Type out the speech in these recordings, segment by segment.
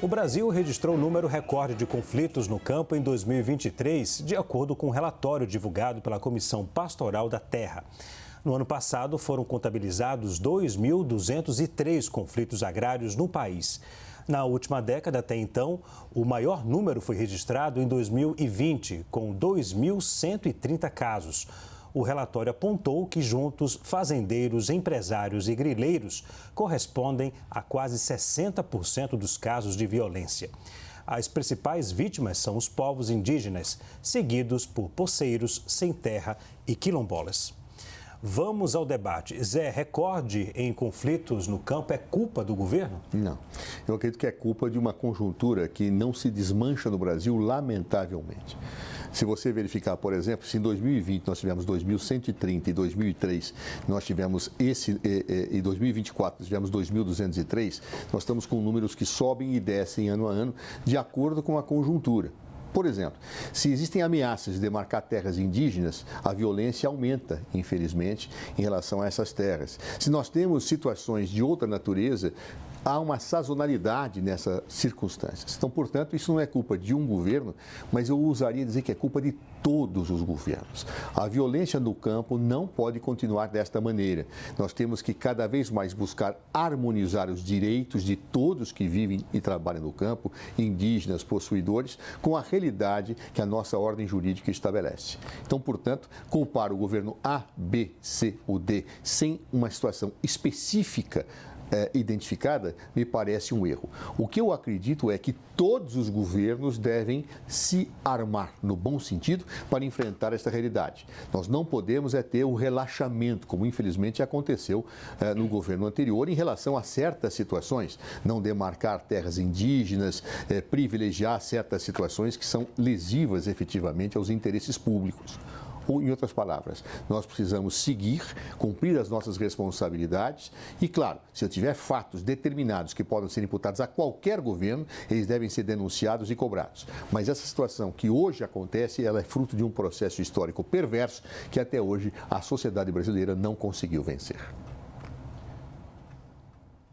O Brasil registrou um número recorde de conflitos no campo em 2023, de acordo com um relatório divulgado pela Comissão Pastoral da Terra. No ano passado, foram contabilizados 2.203 conflitos agrários no país. Na última década, até então, o maior número foi registrado em 2020, com 2.130 casos. O relatório apontou que juntos, fazendeiros, empresários e grileiros correspondem a quase 60% dos casos de violência. As principais vítimas são os povos indígenas, seguidos por poceiros, sem terra e quilombolas. Vamos ao debate. Zé, recorde em conflitos no campo é culpa do governo? Não. Eu acredito que é culpa de uma conjuntura que não se desmancha no Brasil, lamentavelmente. Se você verificar, por exemplo, se em 2020 nós tivemos 2.130 e 2003 nós tivemos e 2024 nós tivemos 2.203, nós estamos com números que sobem e descem ano a ano de acordo com a conjuntura. Por exemplo, se existem ameaças de demarcar terras indígenas, a violência aumenta, infelizmente, em relação a essas terras. Se nós temos situações de outra natureza, há uma sazonalidade nessas circunstâncias. Então, portanto, isso não é culpa de um governo, mas eu ousaria dizer que é culpa de todos os governos. A violência no campo não pode continuar desta maneira. Nós temos que cada vez mais buscar harmonizar os direitos de todos que vivem e trabalham no campo, indígenas, possuidores, com a realidade que a nossa ordem jurídica estabelece. Então, portanto, culpar o governo A, B, C ou D sem uma situação específica identificada, me parece um erro. O que eu acredito é que todos os governos devem se armar, no bom sentido, para enfrentar esta realidade. Nós não podemos ter o relaxamento, como infelizmente aconteceu no governo anterior, em relação a certas situações, não demarcar terras indígenas, privilegiar certas situações que são lesivas efetivamente aos interesses públicos. Ou, em outras palavras, nós precisamos seguir, cumprir as nossas responsabilidades e, claro, se eu tiver fatos determinados que podem ser imputados a qualquer governo, eles devem ser denunciados e cobrados. Mas essa situação que hoje acontece, ela é fruto de um processo histórico perverso que até hoje a sociedade brasileira não conseguiu vencer.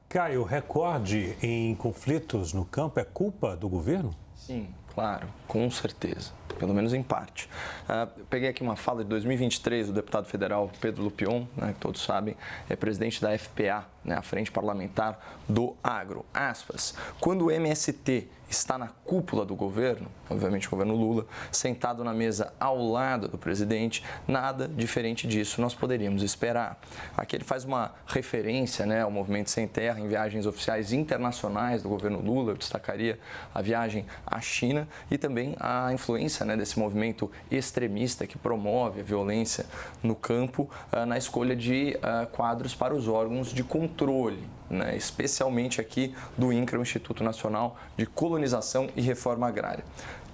Caio, recorde em conflitos no campo é culpa do governo? Sim, claro, com certeza. Pelo menos em parte. Eu peguei aqui uma fala de 2023 do deputado federal Pedro Lupion, né, que todos sabem, é presidente da FPA, né, a Frente Parlamentar do Agro. Aspas, quando o MST está na cúpula do governo, obviamente o governo Lula, sentado na mesa ao lado do presidente, nada diferente disso nós poderíamos esperar. Aqui ele faz uma referência, né, ao Movimento Sem Terra em viagens oficiais internacionais do governo Lula. Eu destacaria a viagem à China e também a influência, né, desse movimento extremista que promove a violência no campo na escolha de quadros para os órgãos de controle, né, especialmente aqui do INCRA, o Instituto Nacional de Colonização e Reforma Agrária.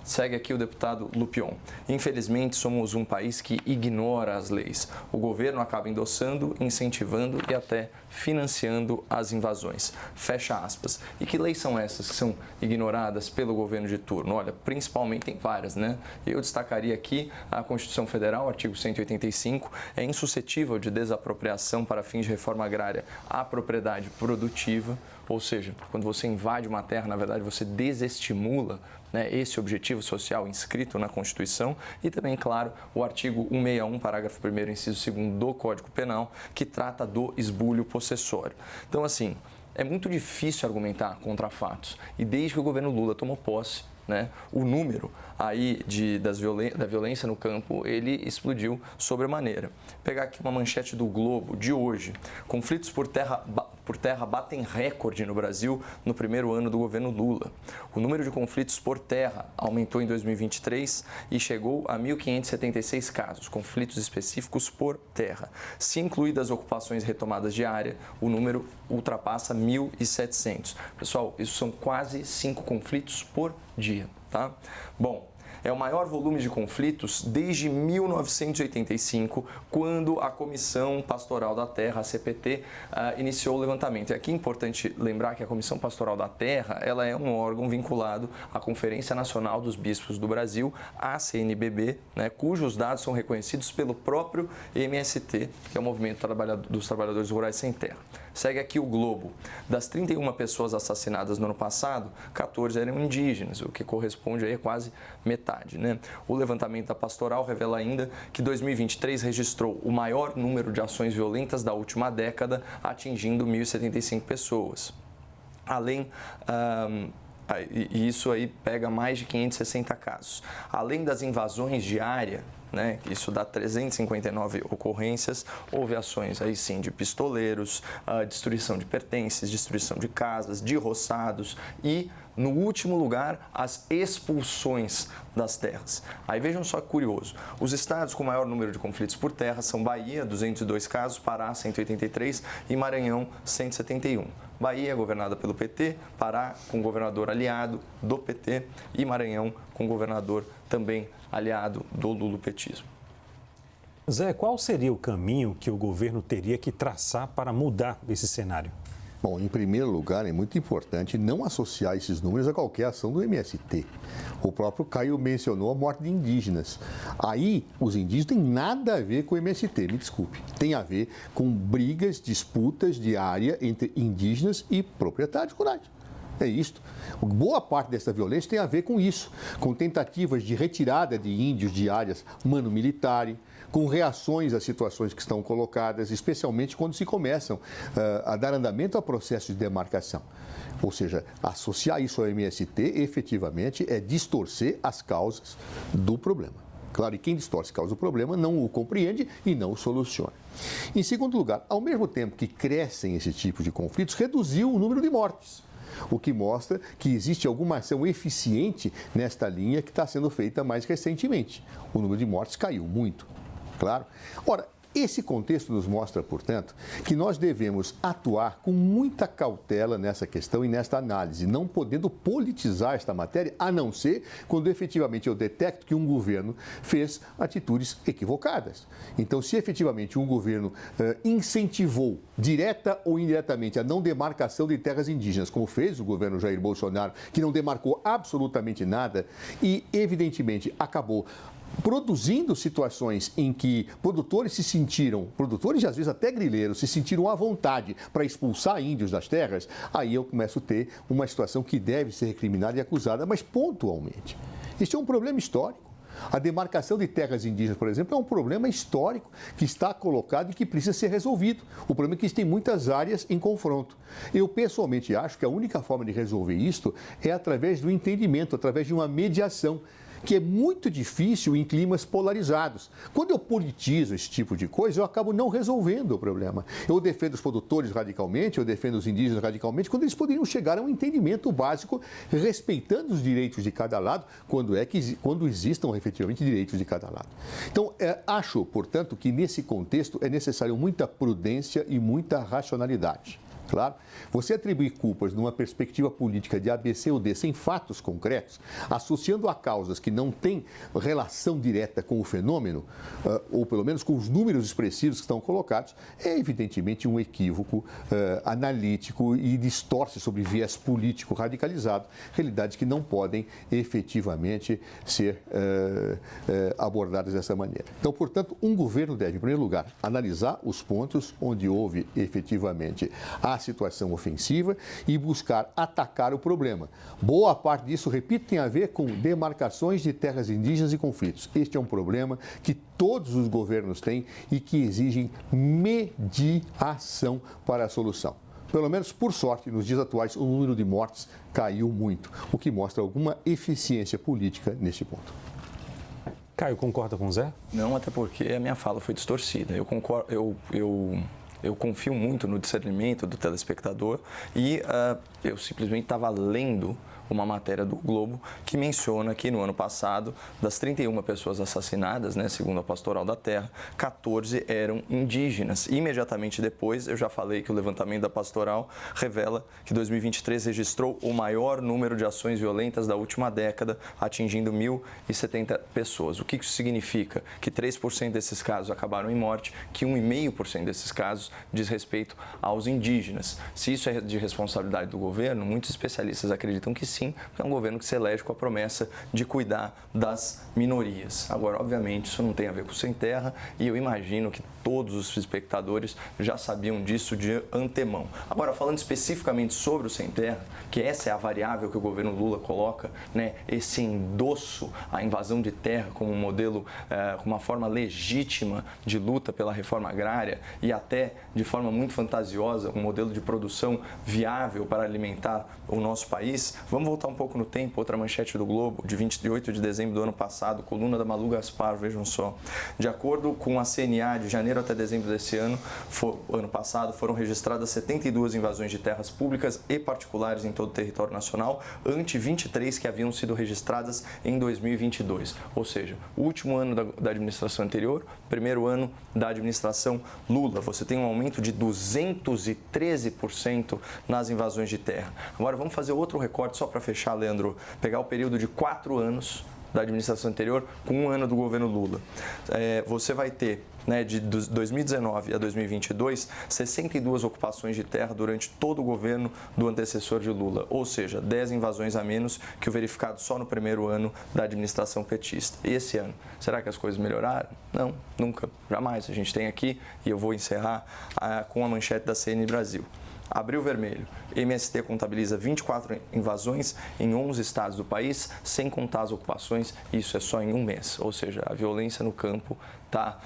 Segue aqui o deputado Lupion. Infelizmente, somos um país que ignora as leis. O governo acaba endossando, incentivando e até financiando as invasões. Fecha aspas. E que leis são essas que são ignoradas pelo governo de turno? Olha, principalmente tem várias, né? Eu destacaria aqui a Constituição Federal, artigo 185, é insuscetível de desapropriação para fins de reforma agrária à propriedade produtiva, ou seja, quando você invade uma terra, na verdade, você desestimula, né, esse objetivo social inscrito na Constituição e também, claro, o artigo 161, parágrafo 1º, inciso 2º do Código Penal, que trata do esbulho possessório. Então, assim, é muito difícil argumentar contra fatos e desde que o governo Lula tomou posse, né, o número aí da violência no campo, ele explodiu sobremaneira. Vou pegar aqui uma manchete do Globo de hoje. Conflitos por terra batem recorde no Brasil no primeiro ano do governo Lula. O número de conflitos por terra aumentou em 2023 e chegou a 1.576 casos, conflitos específicos por terra. Se incluídas as ocupações retomadas de área, o número ultrapassa 1.700. Pessoal, isso são quase 5 conflitos por dia, tá? Bom, é o maior volume de conflitos desde 1985, quando a Comissão Pastoral da Terra, a CPT, iniciou o levantamento. E aqui é importante lembrar que a Comissão Pastoral da Terra, ela é um órgão vinculado à Conferência Nacional dos Bispos do Brasil, a CNBB, né, cujos dados são reconhecidos pelo próprio MST, que é o Movimento dos Trabalhadores Rurais Sem Terra. Segue aqui o Globo. Das 31 pessoas assassinadas no ano passado, 14 eram indígenas, o que corresponde aí a quase metade, né? O levantamento da Pastoral revela ainda que 2023 registrou o maior número de ações violentas da última década, atingindo 1.075 pessoas. Além... E isso aí pega mais de 560 casos. Além das invasões de área, né, isso dá 359 ocorrências, houve ações aí sim de pistoleiros, destruição de pertences, destruição de casas, de roçados e, no último lugar, as expulsões das terras. Aí vejam só que curioso, os estados com maior número de conflitos por terra são Bahia, 202 casos, Pará, 183 e Maranhão, 171. Bahia governada pelo PT, Pará com governador aliado do PT e Maranhão com governador também aliado do lulopetismo. Zé, qual seria o caminho que o governo teria que traçar para mudar esse cenário? Bom, em primeiro lugar, é muito importante não associar esses números a qualquer ação do MST. O próprio Caio mencionou a morte de indígenas. Aí, os indígenas têm nada a ver com o MST, me desculpe. Tem a ver com brigas, disputas de área entre indígenas e proprietários rurais. É isto. Boa parte dessa violência tem a ver com isso, com tentativas de retirada de índios de áreas mano-militare, com reações às situações que estão colocadas, especialmente quando se começam a dar andamento a processos de demarcação. Ou seja, associar isso ao MST efetivamente é distorcer as causas do problema. Claro, e quem distorce a causa do problema não o compreende e não o soluciona. Em segundo lugar, ao mesmo tempo que crescem esse tipo de conflitos, reduziu o número de mortes, o que mostra que existe alguma ação eficiente nesta linha que está sendo feita mais recentemente. O número de mortes caiu muito, claro. Ora, esse contexto nos mostra, portanto, que nós devemos atuar com muita cautela nessa questão e nesta análise, não podendo politizar esta matéria, a não ser quando efetivamente eu detecto que um governo fez atitudes equivocadas. Então, se efetivamente um governo incentivou, direta ou indiretamente, a não demarcação de terras indígenas, como fez o governo Jair Bolsonaro, que não demarcou absolutamente nada e, evidentemente, acabou produzindo situações em que produtores e às vezes até grileiros, se sentiram à vontade para expulsar índios das terras, aí eu começo a ter uma situação que deve ser recriminada e acusada, mas pontualmente. Este é um problema histórico. A demarcação de terras indígenas, por exemplo, é um problema histórico que está colocado e que precisa ser resolvido. O problema é que existem muitas áreas em confronto. Eu, pessoalmente, acho que a única forma de resolver isto é através do entendimento, através de uma mediação, que é muito difícil em climas polarizados. Quando eu politizo esse tipo de coisa, eu acabo não resolvendo o problema. Eu defendo os produtores radicalmente, eu defendo os indígenas radicalmente, quando eles poderiam chegar a um entendimento básico, respeitando os direitos de cada lado, quando existam efetivamente direitos de cada lado. Então, acho, portanto, que nesse contexto é necessário muita prudência e muita racionalidade. Claro, você atribuir culpas numa perspectiva política de A, B, C ou D sem fatos concretos, associando a causas que não têm relação direta com o fenômeno, ou pelo menos com os números expressivos que estão colocados, é evidentemente um equívoco analítico e distorce sobre viés político radicalizado, realidades que não podem efetivamente ser abordadas dessa maneira. Então, portanto, um governo deve, em primeiro lugar, analisar os pontos onde houve efetivamente a situação ofensiva e buscar atacar o problema. Boa parte disso, repito, tem a ver com demarcações de terras indígenas e conflitos. Este é um problema que todos os governos têm e que exigem mediação para a solução. Pelo menos, por sorte, nos dias atuais, o número de mortes caiu muito, o que mostra alguma eficiência política neste ponto. Caio, concorda com o Zé? Não, até porque a minha fala foi distorcida. Eu confio muito no discernimento do telespectador e eu simplesmente estava lendo uma matéria do Globo que menciona que no ano passado, das 31 pessoas assassinadas, né, segundo a Pastoral da Terra, 14 eram indígenas. Imediatamente depois, eu já falei que o levantamento da Pastoral revela que 2023 registrou o maior número de ações violentas da última década, atingindo 1.070 pessoas. O que isso significa? Que 3% desses casos acabaram em morte, que 1,5% desses casos diz respeito aos indígenas. Se isso é de responsabilidade do governo, governo, muitos especialistas acreditam que sim, porque é um governo que se elege com a promessa de cuidar das minorias. Agora, obviamente, isso não tem a ver com o Sem Terra e eu imagino que todos os espectadores já sabiam disso de antemão. Agora, falando especificamente sobre o Sem Terra, que essa é a variável que o governo Lula coloca, né, esse endosso à invasão de terra como um modelo, como uma forma legítima de luta pela reforma agrária e até de forma muito fantasiosa, um modelo de produção viável para alimentar o nosso país. Vamos voltar um pouco no tempo, outra manchete do Globo, de 28 de dezembro do ano passado, coluna da Malu Gaspar, vejam só. De acordo com a CNA, de janeiro até dezembro desse ano, ano passado, foram registradas 72 invasões de terras públicas e particulares em todo o território nacional, ante 23 que haviam sido registradas em 2022. Ou seja, o último ano da administração anterior, primeiro ano da administração Lula. Você tem um aumento de 213% nas invasões de terra. Agora vamos fazer outro recorte só para fechar, Leandro, pegar o período de 4 anos da administração anterior com um ano do governo Lula. Você vai ter, né, de 2019 a 2022, 62 ocupações de terra durante todo o governo do antecessor de Lula, ou seja, 10 invasões a menos que o verificado só no primeiro ano da administração petista. E esse ano, será que as coisas melhoraram? Não, nunca, jamais. A gente tem aqui, e eu vou encerrar com a manchete da CNN Brasil. Abril vermelho. MST contabiliza 24 invasões em 11 estados do país, sem contar as ocupações, isso é só em um mês. Ou seja, a violência no campo está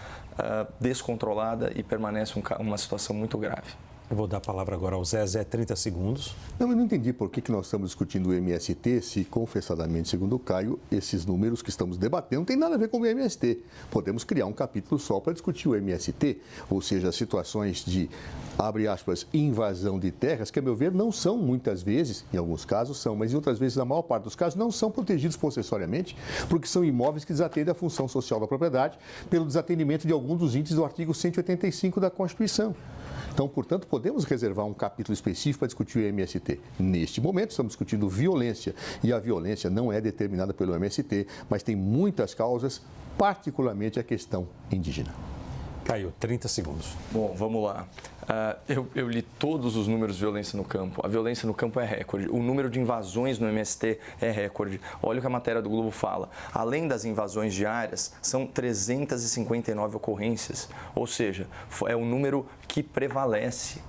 descontrolada e permanece uma situação muito grave. Eu vou dar a palavra agora ao Zé, 30 segundos. Não, eu não entendi por que nós estamos discutindo o MST se, confessadamente, segundo o Caio, esses números que estamos debatendo não tem nada a ver com o MST. Podemos criar um capítulo só para discutir o MST, ou seja, situações de, abre aspas, invasão de terras, que, a meu ver, não são muitas vezes, em alguns casos são, mas em outras vezes, na maior parte dos casos, não são protegidos possessoriamente, porque são imóveis que desatendem a função social da propriedade pelo desatendimento de algum dos índices do artigo 185 da Constituição. Então, portanto, podemos reservar um capítulo específico para discutir o MST. Neste momento, estamos discutindo violência, e a violência não é determinada pelo MST, mas tem muitas causas, particularmente a questão indígena. Caio, 30 segundos. Bom, vamos lá. Eu li todos os números de violência no campo. A violência no campo é recorde. O número de invasões no MST é recorde. Olha o que a matéria do Globo fala. Além das invasões diárias, são 359 ocorrências. Ou seja, é o número que prevalece.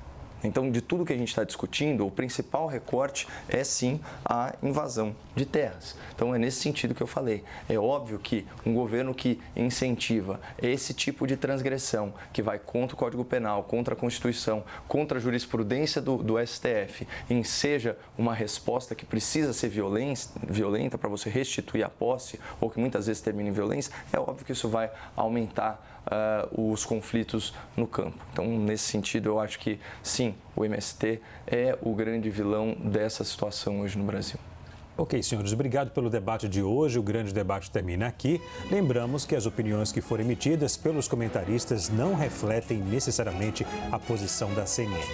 Então, de tudo que a gente está discutindo, o principal recorte é sim a invasão de terras. Então, é nesse sentido que eu falei. É óbvio que um governo que incentiva esse tipo de transgressão, que vai contra o Código Penal, contra a Constituição, contra a jurisprudência do STF, e seja uma resposta que precisa ser violenta para você restituir a posse, ou que muitas vezes termina em violência, é óbvio que isso vai aumentar os conflitos no campo. Então, nesse sentido, eu acho que sim, o MST é o grande vilão dessa situação hoje no Brasil. Ok, senhores, obrigado pelo debate de hoje. O grande debate termina aqui. Lembramos que as opiniões que foram emitidas pelos comentaristas não refletem necessariamente a posição da CNN.